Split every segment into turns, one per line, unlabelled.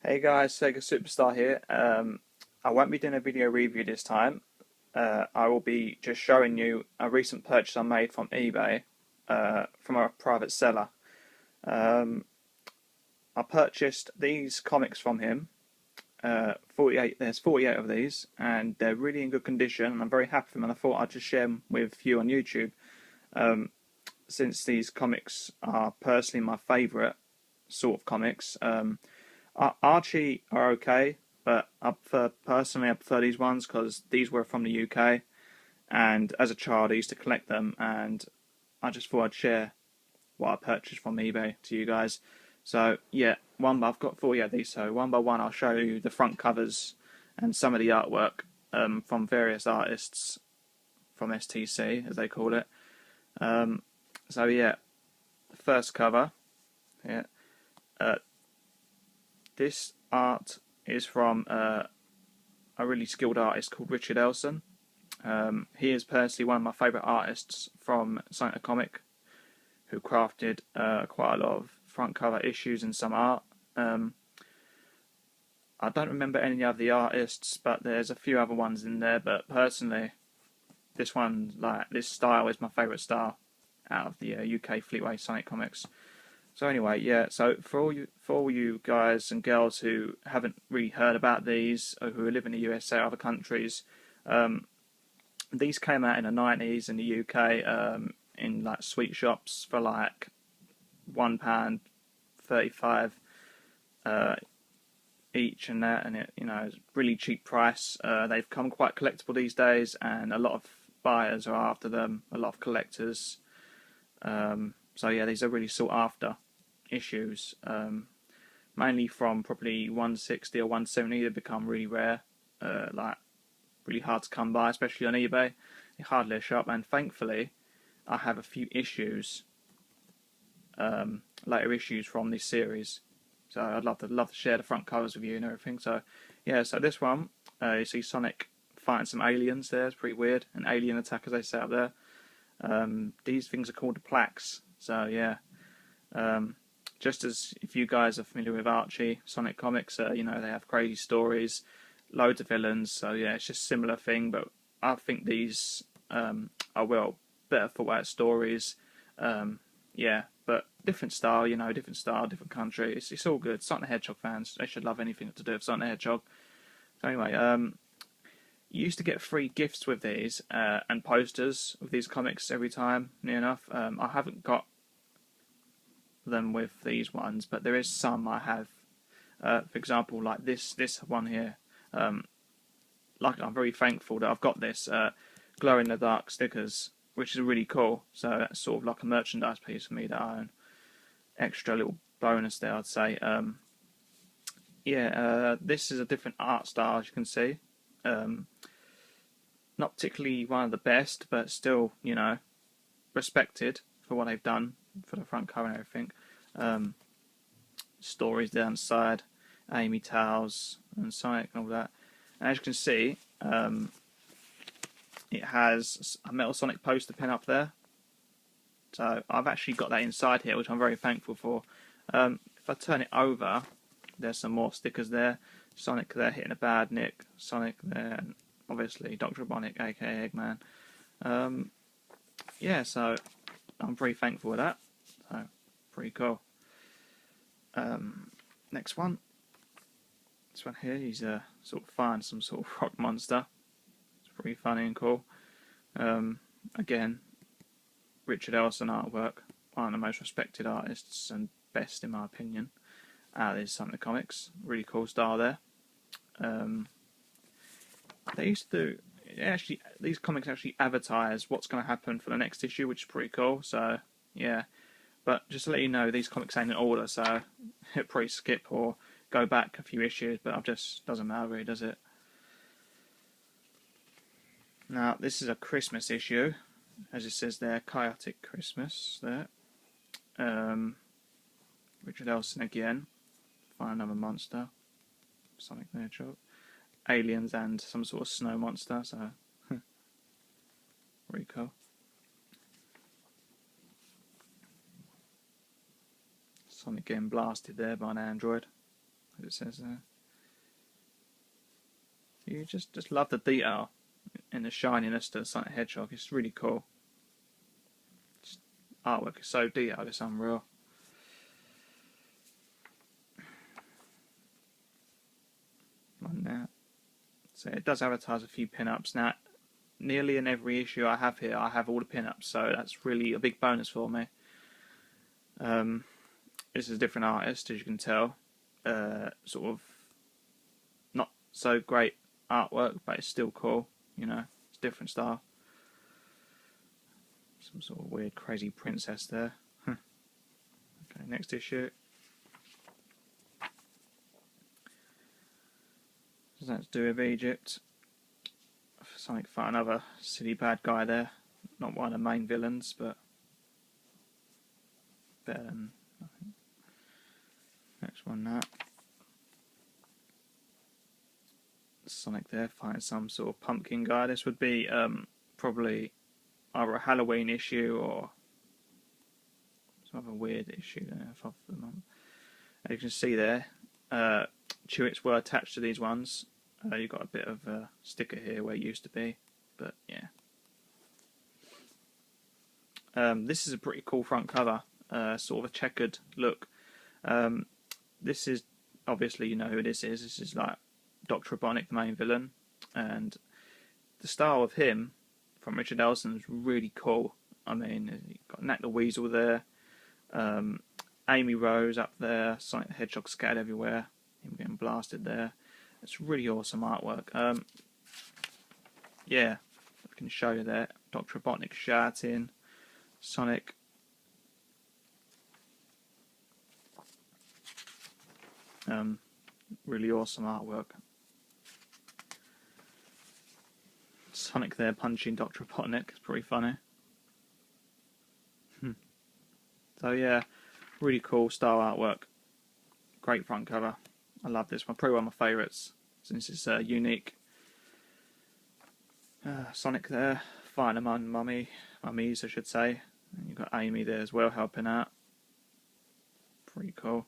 Hey guys, Sega Superstar here. I won't be doing a video review this time. I will be just showing you a recent purchase I made from eBay from a private seller. I purchased these comics from him. 48. There's 48 of these, and they're really in good condition. And I'm very happy with them. And I thought I'd just share them with you on YouTube, since these comics are personally my favourite sort of comics. Archie are okay, but personally I prefer these ones because these were from the UK, and as a child I used to collect them, and I just thought I'd share what I purchased from eBay to you guys. So yeah, I've got 40 of these, so one by one I'll show you the front covers and some of the artwork from various artists from STC, as they call it. So yeah, the first cover, yeah. This art is from a really skilled artist called Richard Elson. He is personally one of my favourite artists from Sonic the Comic, who crafted quite a lot of front cover issues and some art. I don't remember any of the artists, but there's a few other ones in there. But personally, this one, this style, is my favourite style out of the UK Fleetway Sonic comics. So anyway, yeah. So for all you guys and girls who haven't really heard about these, or who live in the USA or other countries, these came out in the 90s in the UK, in like sweet shops for like £1.35 each, and that, and it, it's really cheap price. They've come quite collectible these days, and a lot of buyers are after them. A lot of collectors. So yeah, these are really sought after issues, mainly from probably 160 or 170. They become really rare, like really hard to come by, especially on eBay. They're hardly a shop, and thankfully I have a few issues, later issues from this series. So I'd love to share the front covers with you and everything. So yeah, so this one, you see Sonic fighting some aliens there. It's pretty weird, an alien attack, as they say up there. These things are called the plaques. So yeah. Just as if you guys are familiar with Archie, Sonic comics, they have crazy stories, loads of villains. So yeah, it's just a similar thing, but I think these are better thought out stories. Yeah, but different style, different style, different country. It's all good. Sonic the Hedgehog fans, they should love anything to do with Sonic the Hedgehog. So anyway, you used to get free gifts with these and posters with these comics every time, near enough. I haven't got them with these ones, but there is some I have. For example, like this one here. I'm very thankful that I've got this glow in the dark stickers, which is really cool. So that's sort of like a merchandise piece for me that I own. Extra little bonus there, I'd say. This is a different art style, as you can see. Not particularly one of the best, but still, respected for what they've done for the front cover and everything. Stories down the side, Amy Towers and Sonic and all that. And as you can see, it has a Metal Sonic poster pen up there. So I've actually got that inside here, which I'm very thankful for. If I turn it over, there's some more stickers there. Sonic there hitting a bad nick, Sonic there, and obviously Dr. Robotnik, aka Eggman. Yeah, so I'm very thankful for that. So pretty cool. Next one. This one here, he's sort of fighting some sort of rock monster. It's pretty funny and cool. Again, Richard Elson artwork, one of the most respected artists and best, in my opinion, out of these Sonic comics. Really cool style there. They used to these comics actually advertise what's going to happen for the next issue, which is pretty cool. So yeah, but just to let you know, these comics ain't in order, so it'll probably skip or go back a few issues, but doesn't matter really, does it? Now this is a Christmas issue, as it says there, Chaotic Christmas there. Richard Elson again, find another monster, Sonic the Hedgehog, aliens and some sort of snow monster, so really cool. Sonic getting blasted there by an android. as it says there. You just love the detail and the shininess to Sonic the Hedgehog. It's really cool. Just, artwork is so detailed, it's unreal. Like that. So it does advertise a few pin-ups. Now, nearly in every issue I have here, I have all the pin-ups, so that's really a big bonus for me. This is a different artist, as you can tell. Sort of not so great artwork, but it's still cool. You know, it's different style. Some sort of weird, crazy princess there. Okay, next issue. That's to do with Egypt. Sonic fought another silly bad guy there. Not one of the main villains, but better than nothing. Next one, that. Sonic there fighting some sort of pumpkin guy. This would be probably either a Halloween issue or some other weird issue there. As you can see there, Chewits were attached to these ones. You've got a bit of a sticker here where it used to be, but yeah. This is a pretty cool front cover, sort of a checkered look. This is, obviously you know who this is. This is like Dr. Robotnik, the main villain, and the style of him from Richard Elson is really cool. I mean, you've got Knack the Weasel there, Amy Rose up there, Sonic the Hedgehog scattered everywhere, him getting blasted there. It's really awesome artwork. Yeah, I can show you that. Dr. Robotnik shouting, Sonic. Really awesome artwork. Sonic there punching Dr. Robotnik. It's pretty funny. So yeah, really cool style artwork. Great front cover. I love this one. Probably one of my favourites since it's unique. Sonic there, fighting among mummies, I should say. And you've got Amy there as well helping out. Pretty cool.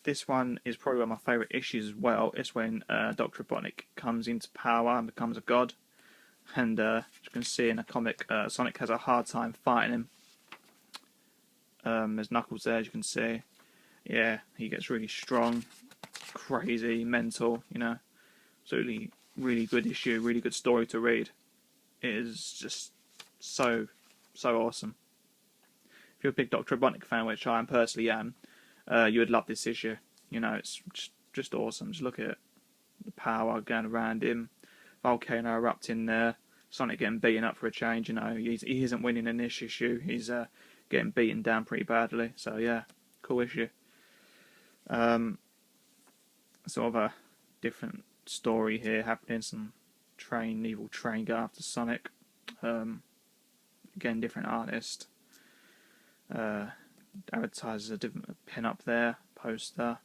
This one is probably one of my favourite issues as well. It's when Dr. Robotnik comes into power and becomes a god. And as you can see in the comic, Sonic has a hard time fighting him. There's Knuckles there, as you can see. Yeah, he gets really strong, crazy, mental, you know. Absolutely really good issue, really good story to read. It is just so awesome. If you're a big Dr. Robotnik fan, which I personally am, you would love this issue. You know, it's just awesome. Just look at it. The power going around him, volcano erupting there, Sonic getting beaten up for a change. You know, he isn't winning in this issue. He's getting beaten down pretty badly. So yeah, cool issue. Sort of a different story here happening. Some evil train go after Sonic. Again, different artist. Advertises a different pin up there, poster.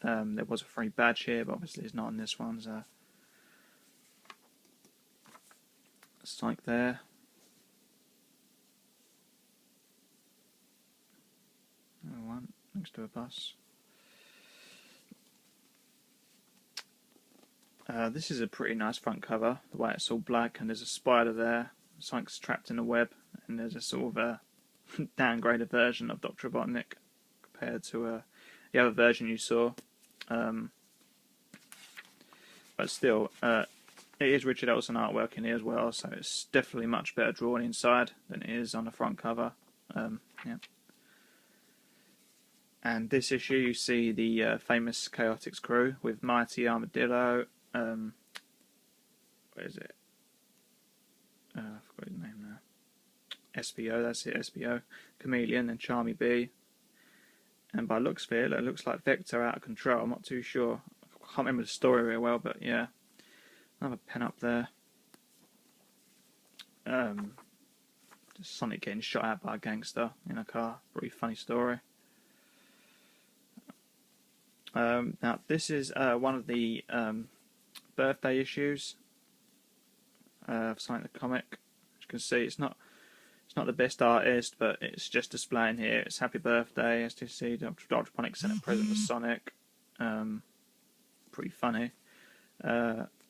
There was a free badge here, but obviously it's not in this one. So Sonic there. Another one next to a bus. This is a pretty nice front cover, the way it's all black and there's a spider there. Sonic's trapped in a web, and there's a sort of a downgraded version of Dr. Robotnik compared to the other version you saw. But still, it is Richard Elson artwork in here as well, so it's definitely much better drawn inside than it is on the front cover. Yeah. And this issue you see the famous Chaotix crew with Mighty Armadillo. Where is it? I forgot his name now. SBO, that's it, SBO. Chameleon and Charmy B. And by looks of it looks like Vector out of control. I'm not too sure. I can't remember the story very well, but yeah. Another pen up there. Just Sonic getting shot at by a gangster in a car. Pretty funny story. Now this is one of the birthday issues of Sonic the Comic. As you can see, it's not It's not the best artist, but it's just displaying here. It's happy birthday, STC, Dr. Ponic sent a present to Sonic. Pretty funny.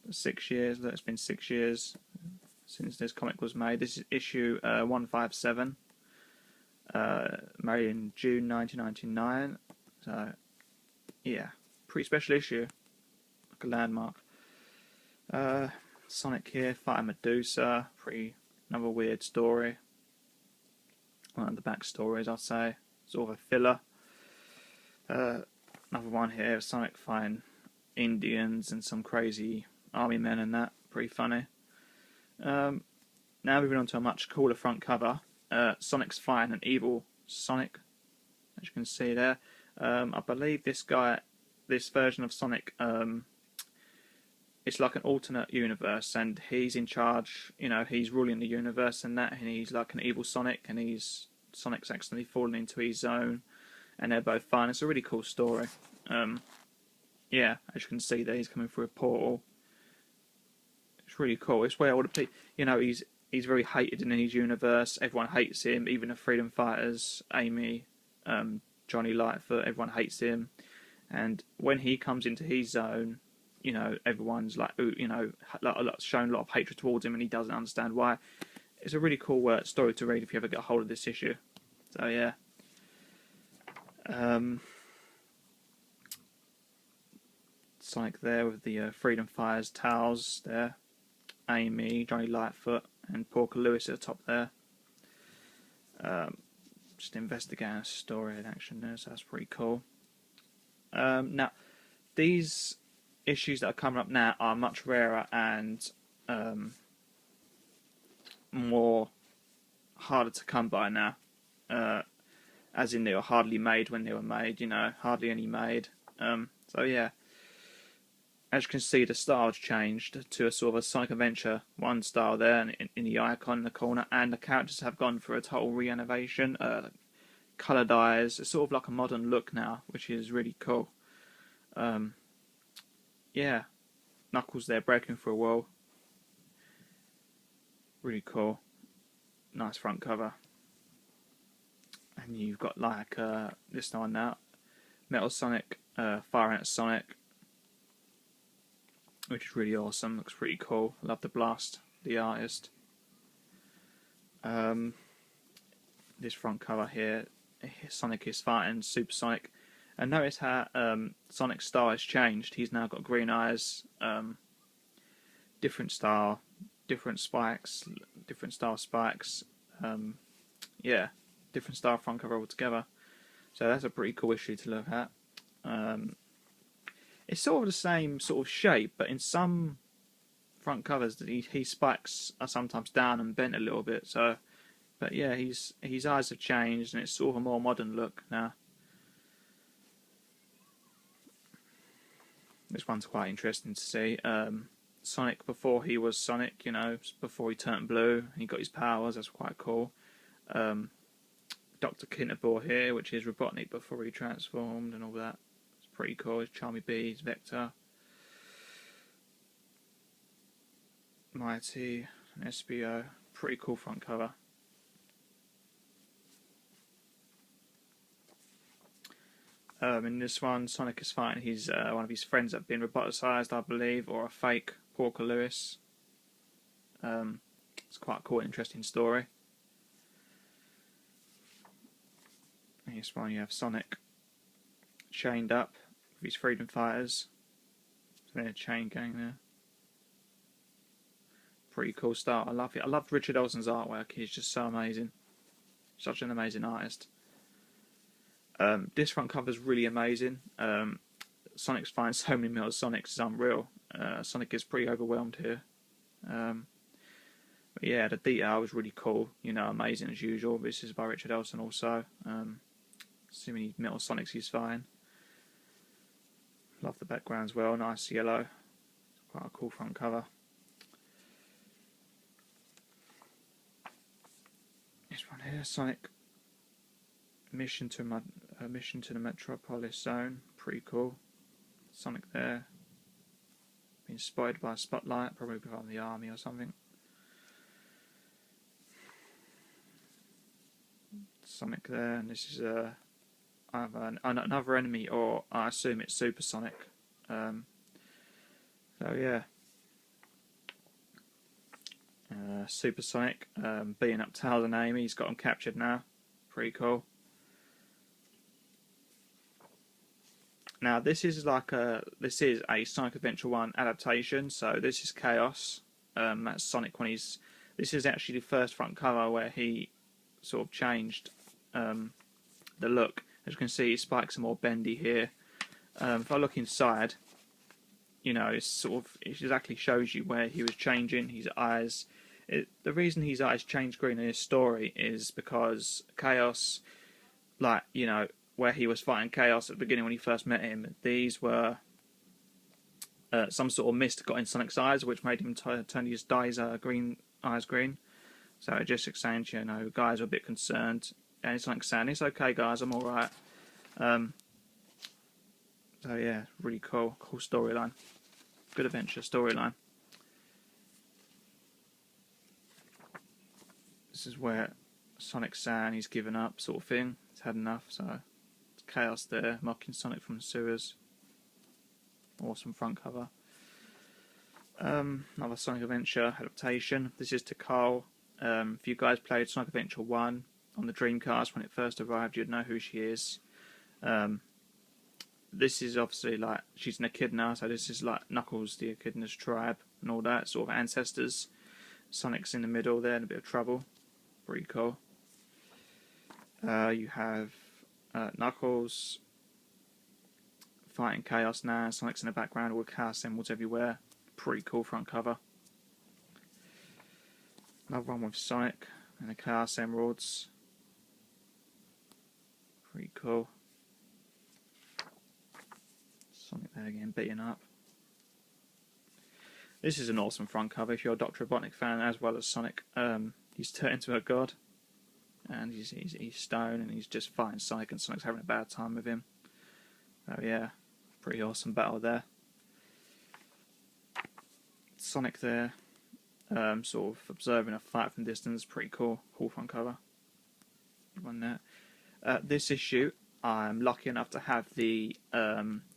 6 years, it's been 6 years since this comic was made. This is issue 157, made in June 1999. So, yeah, pretty special issue, like a landmark. Sonic here, fighting Medusa, another weird story. One of the backstories, I'd say, sort of a filler. Another one here, Sonic fighting Indians and some crazy army men and that, pretty funny. Now moving on to a much cooler front cover. Sonic's fighting an evil Sonic, as you can see there. I believe this version of Sonic, it's like an alternate universe, and he's in charge. You know, he's ruling the universe and that, and he's like an evil Sonic, and Sonic's accidentally fallen into his zone, and they're both fine. It's a really cool story. Yeah, as you can see there, he's coming through a portal. It's really cool. It's where all the people, you know, he's very hated in his universe. Everyone hates him, even the freedom fighters, Amy, Johnny Lightfoot, everyone hates him. And when he comes into his zone, you know, everyone's like, you know, shown a lot of hatred towards him, and he doesn't understand why. It's a really cool story to read if you ever get a hold of this issue. So yeah. Sonic there with the freedom fighters towels there. Amy, Johnny Lightfoot, and Porker Lewis at the top there. Just investigating a story in action there, so that's pretty cool. Now, these issues that are coming up now are much rarer and more harder to come by now. As in, they were hardly made when they were made, you know, hardly any made. So yeah. As you can see, the style's changed to a sort of a Sonic Adventure 1 style there in the icon in the corner, and the characters have gone for a total re-animation, coloured eyes. It's sort of like a modern look now, which is really cool. Yeah, Knuckles there breaking through a wall. Really cool. Nice front cover. And you've got like this one now, Metal Sonic firing at Sonic, which is really awesome. Looks pretty cool. Love the blast, the artist. This front cover here, Sonic is fighting Super Sonic, and notice how Sonic's style has changed. He's now got green eyes, different style, different spikes, different style spikes. Yeah, different style front cover altogether. So that's a pretty cool issue to look at. It's sort of the same sort of shape, but in some front covers, his spikes are sometimes down and bent a little bit. So, but yeah, his eyes have changed, and it's sort of a more modern look now. This one's quite interesting to see. Sonic before he was Sonic, you know, before he turned blue, he got his powers. That's quite cool. Dr. Kinterbor here, which is Robotnik before he transformed and all that. Pretty cool. It's Charmy B's Vector, Mighty, and SBO. Pretty cool front cover. In this one, Sonic is fighting one of his friends that have been roboticized, I believe, or a fake Porker Lewis. It's quite a cool, interesting story. In this one, you have Sonic chained up with his freedom fighters. So they're a chain gang there. Pretty cool start. I love it. I love Richard Olsen's artwork. He's just so amazing. Such an amazing artist. This front cover is really amazing. Sonic's fighting so many Metal Sonics is unreal. Sonic is pretty overwhelmed here. But yeah, the detail was really cool. You know, amazing as usual. This is by Richard Olsen also. So many Metal Sonics he's fighting. Love the background as well. Nice yellow. Quite a cool front cover. This one here, Sonic mission to the Metropolis Zone. Pretty cool. Sonic there, being spotted by a spotlight, probably from the army or something. Sonic there, and this is either another enemy, or I assume it's Supersonic. So yeah, Supersonic beating up Tails and Amy. He's got them captured now. Pretty cool. Now this is a Sonic Adventure 1 adaptation. So this is Chaos. That's Sonic when he's. This is actually the first front cover where he sort of changed the look. As you can see, his spikes are more bendy here. If I look inside, you know, it exactly shows you where he was changing his eyes. The reason his eyes changed green in his story is because Chaos, like, you know, where he was fighting Chaos at the beginning when he first met him, these were some sort of mist got in Sonic's eyes, which made him turn his eyes green. So it just saying, you know, guys are a bit concerned, and it's like saying, "It's okay, guys, I'm all right." So yeah, really cool storyline, good adventure storyline. This is where Sonic's saying he's given up, sort of thing. He's had enough. So it's Chaos there, mocking Sonic from the sewers. Awesome front cover. Another Sonic Adventure adaptation. This is to Carl. If you guys played Sonic Adventure 1 on the Dreamcast when it first arrived, you'd know who she is. This is obviously like, she's an echidna, so this is like Knuckles, the echidna's tribe, and all that, sort of ancestors. Sonic's in the middle there, in a bit of trouble. Pretty cool. You have Knuckles fighting Chaos now. Sonic's in the background with chaos symbols everywhere. Pretty cool front cover. Another one with Sonic and the Chaos Emeralds. Pretty cool. Sonic there again, beaten up. This is an awesome front cover if you're a Dr. Robotnik fan, as well as Sonic. He's turned into a god, and he's stone, and he's just fighting Sonic, and Sonic's having a bad time with him. Oh yeah, pretty awesome battle there. Sonic there, sort of observing a fight from distance. Pretty cool front cover. One there. This issue, I'm lucky enough to have the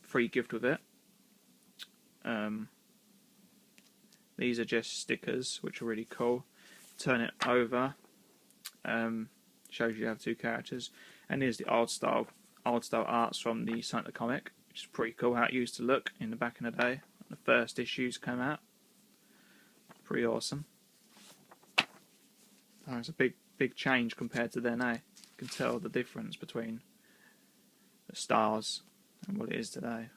free gift with it. These are just stickers, which are really cool. Turn it over, shows you have two characters, and here's the old style arts from the Sonic the Comic, which is pretty cool how it used to look in the back in the day. The first issues came out. Pretty awesome. Oh, it's a big change compared to then, eh? You can tell the difference between the styles and what it is today.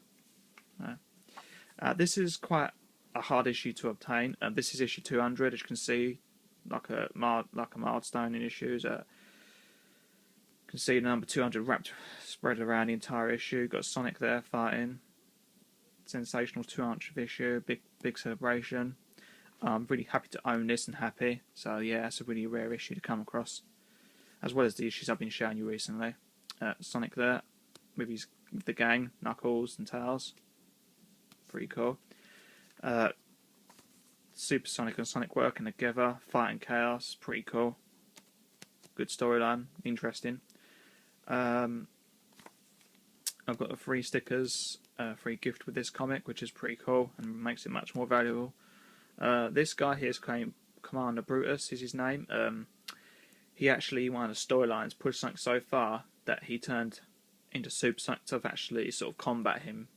This is quite a hard issue to obtain. This is issue 200, as you can see, like a milestone in issues. You can see the number 200 spread around the entire issue. Got Sonic there fighting. Sensational 200th issue, big celebration. I'm really happy to own this and happy. So yeah, it's a really rare issue to come across, as well as the issues I've been showing you recently. Sonic there with the gang, Knuckles and Tails. Pretty cool. Supersonic and Sonic working together, fighting Chaos. Pretty cool. Good storyline, interesting. I've got the free stickers, free gift with this comic, which is pretty cool and makes it much more valuable. This guy here is Commander Brutus, is his name. He actually, one of the storylines, pushed Sonic so far that he turned into Super Sonic to actually sort of combat him,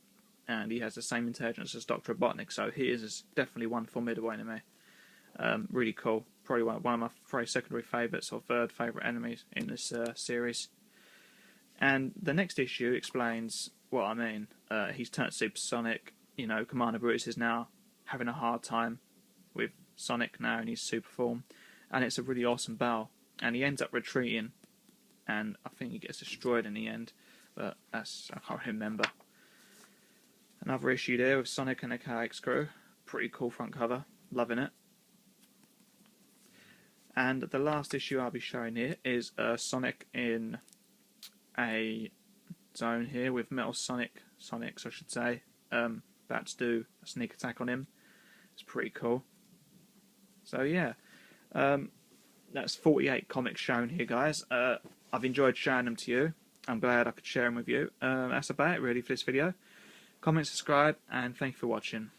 and he has the same intelligence as Dr. Robotnik, so he is definitely one formidable enemy. Really cool. Probably one of my secondary favourites or third favourite enemies in this series. And the next issue explains what I mean. He's turned supersonic. You know, Commander Brutus is now having a hard time with Sonic now in his super form, and it's a really awesome battle. And he ends up retreating, and I think he gets destroyed in the end, but I can't remember. Another issue there with Sonic and the KX crew. Pretty cool front cover, loving it. And the last issue I'll be showing here is Sonic in a zone here with Metal Sonics I should say, about to do a sneak attack on him. It's pretty cool. So yeah, that's 48 comics shown here, guys. I've enjoyed showing them to you. I'm glad I could share them with you. That's about it really for this video. Comment, subscribe, and thank you for watching.